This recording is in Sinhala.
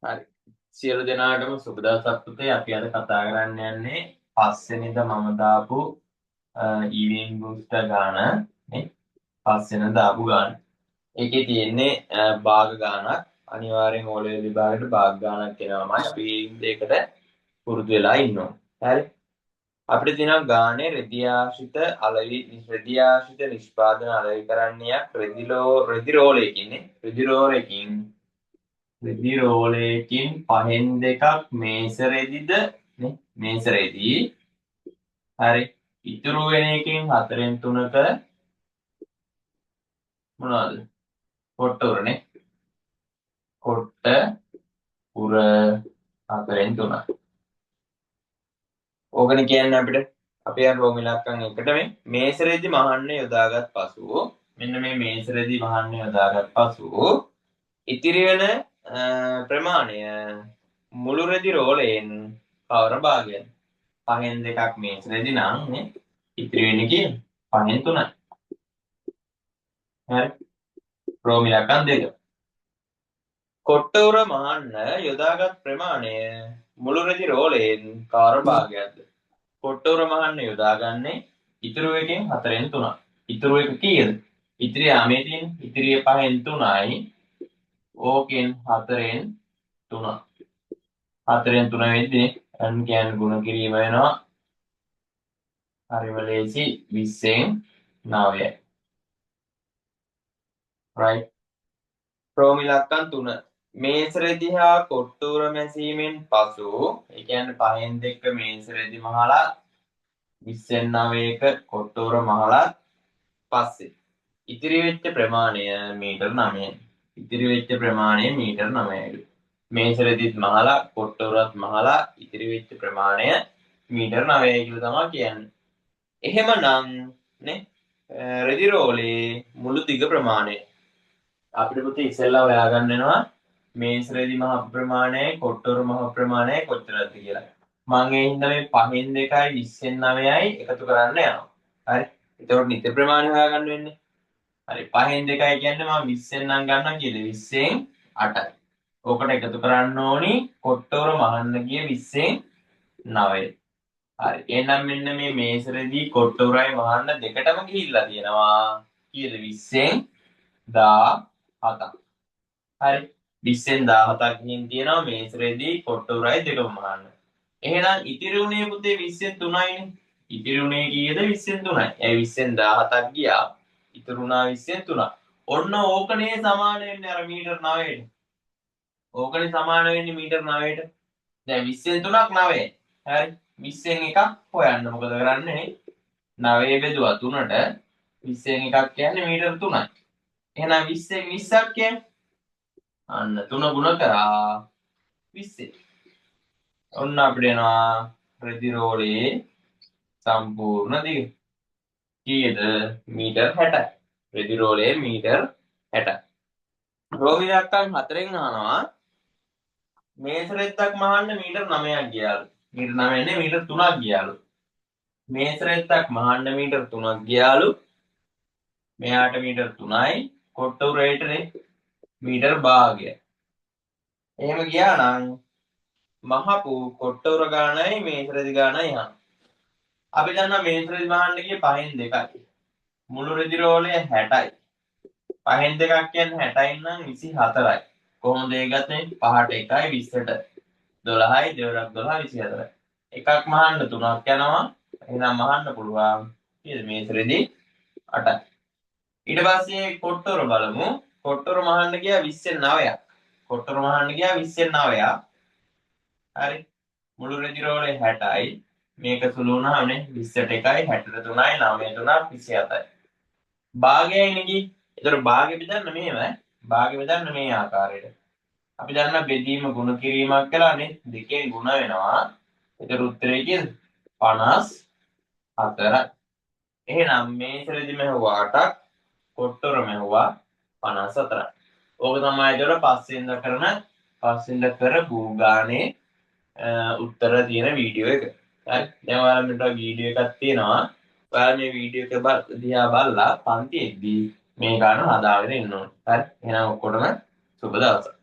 හරි. සියලු දෙනාටම සුබ දවසක් පුතේ. අපි අද කතා කරන්න යන්නේ පස්වෙනිද මම දාපු ඊවිඑම් බූස්ටර් ගාන නේ. පස්වෙනිද දාපු ගාන. ඒකේ තියෙන්නේ භාග ගානක්. අනිවාර්යෙන් ඕ ලෙවල් විභාගයට භාග ගානක් එනවාමයි. අපි ඒකට පුරුදු වෙලා ඉන්නවා. හරි. අපිට තියෙනවා ගානේ රෙදියාශ්‍රිත නිෂ්පාදන අලෙවි කරන්නේයක් රෙදි රෝලයකින් පහෙන් දෙකක් මේස රෙදිද නේ මේස රෙදි හරි ඉතුරු වෙන එකෙන් හතරෙන් තුනක මොනවද කොට්ට උරනේ කොට්ට උර හතරෙන් තුනක් ඕකනේ කියන්නේ අපිට අපි යන රෝම ඉලක්කම් එකට මේස රෙදි මහන්න යොදාගත් පසු මෙන්න මේ මේස රෙදි මහන්න යොදාගත් පසු ඉතිරි වෙන ප්‍රමාණය මුළු රෙදි රෝලයෙන් කවර භාගයද? පහෙන් දෙකක් මේස රෙදි නම් නේ ඉතිරි වෙන්නේ කියන්නේ පහෙන් තුනයි. හරි. රෝම ඉලක්කම් දෙක. කොට්ට උර මහන්න යොදාගත් ප්‍රමාණය මුළු රෙදි රෝලයෙන් කවර භාගයක්ද? කොට්ට උර මහන්න යොදාගන්නේ ඉතුරු එකෙන් හතරෙන් තුනක්. ඉතුරු එක කීයද? ඉතිරියා මේ තියෙන ඉතිරිය පහෙන් තුනයි. ඕකෙන් හතරෙන් තුනක්. හතරෙන් තුන වෙද්දී n කියන්නේ ගුණ කිරීම වෙනවා. හරිම ලේසි 20න් 9යි. right. රෝම ඉලක්කම් 3. මේස රෙදි හා කොට්ට උර මැසීමෙන් පසු ඒ කියන්නේ පහෙන් දෙක මේස රෙදි මහලා 20න් 9ක කොට්ට උර මහලා පස්සේ ඉතිරි වෙච්ච ප්‍රමාණය මීටර් 9යි. ඉතිරි වෙච්ච ප්‍රමාණය මීටර් 9යි. මේස රෙදිත් මහලා කොට්ට උරත් මහලා ඉතිරි වෙච්ච ප්‍රමාණය මීටර් 9යි කියලා තමයි කියන්නේ. එහෙමනම් නේ රෙදි රෝලේ මුළු දිග ප්‍රමාණය අපිට පුතේ ඉස්සෙල්ලා හොයාගන්න වෙනවා මේස රෙදි මහ ප්‍රමාණයයි කොට්ට උර මහ ප්‍රමාණයයි කොච්චරද කියලා. මම ඒ හින්දා මේ 5න් 2යි 20න් 9යි එකතු කරන්න යනවා. හරි. එතකොට නිත්‍ය ප්‍රමාණය හොයාගන්න වෙන්නේ. හරි 5න් 2යි කියන්නේ මම 20න් නම් ගන්නවා කියලා 20න් 8යි. ඕකට එකතු කරන්න ඕනි කොට්ට උර මහන්න ගිය 20න් 9යි. හරි. එහෙනම් මෙන්න මේ මේස රෙදි කොට්ට උරයි මහන්න දෙකටම ගිහිල්ලා තියෙනවා. කීයද 20න් 17ක්. හරි. 20න් 17ක් ගිහින් තියෙනවා මේස රෙදි කොට්ට උරයි දෙකම මහන්න. එහෙනම් ඉතිරි උනේ පුතේ 20න් 3යිනේ. ඉතිරි උනේ කීයද 20න් 3යි. ඒ 20න් 17ක් ගියා. ඉතුරු වුණා 20න් 3ක්. ඔන්න ඕකනේ සමාන වෙන්නේ අර මීටර් 9ට. ඕකනේ සමාන වෙන්නේ මීටර් 9ට. දැන් 20න් 3ක් 9යි. හරි. 20න් එකක් හොයන්න මොකද කරන්නේ? 9 බෙදුවා 3ට 20න් එකක් කියන්නේ මීටර් 3යි. එහෙනම් 20න් 20ක් කියන්නේ අන්න 3 ගුණ කරා 20. ඔන්න අපිට එනවා රෙදි රෝලේ සම්පූර්ණ දිග. කීයද? මීටර් 60යි. රෙදි රෝලේ මීටර් 60යි. රෝම ඉලක්කම් 4න් අහනවා මේස රෙද්දක් මහන්න මීටර් 9ක් ගියාලු. මීටර් 9 නේ මීටර් 3ක් ගියාලු. මේස රෙද්දක් මහන්න මීටර් 3ක් ගියාලු. මෙයාට මීටර් 3යි කොට්ට උරේටනේ මීටර් භාගය. එහෙම ගියා නම් මහපු කොට්ට උර ගානයි මේස රෙදි ගානයි අහන. අපි දන්නවා මේස රෙදි මහන්න ගියේ 5න් 2යි. මුළු රෙදි රෝලේ 60යි. 5න් 2ක් කියන්නේ 60යින් නම් 24යි. කොහොමද ඒ ගත්තේ? 5ට 1යි 20ට 12යි 2ක් 12 24යි. එකක් මහන්න 3ක් යනවා. එහෙනම් මහන්න පුළුවන් කීයද මේස රෙදි 8යි. ඊට පස්සේ කොට්ට උර බලමු. කොට්ට උර මහන්න ගියා 20න් 9ක්. කොට්ට උර මහන්න ගියා 20න් 9ක්. හරි. මුළු රෙදි රෝලේ 60යි. මේක සුළු වුණාමනේ 20ට 1යි 60ට 3යි 9ට 3ක් 27යි. භාගයයි නෙගි. ඒතර භාගෙ බෙදන්න මෙහෙමයි. භාගෙ බෙදන්න මේ ආකාරයට. අපි දන්නා බෙදීම ගුණ කිරීමක් කළානේ. දෙකෙන් ගුණ වෙනවා. ඒතර උත්තරේ කීයද? 54යි. එහෙනම් මේස රෙදි මෙහුවා 8ක් කොට්ට උර මෙහුවා 54යි. ඕක තමයි ඒතර පස්සෙන්ද කරපු ගානේ උත්තර තියෙන වීඩියෝ එක. හරි. දැන් ඔයාලා මෙතන වීඩියෝ එකක් තියෙනවා. ඔයාලා මේ වීඩියෝ එක දිහා බලලා පන්තියේදී මේ ගාන හදාගෙන ඉන්න ඕනේ. හරි. එහෙනම් ඔක්කොටම සුබ දවසක්.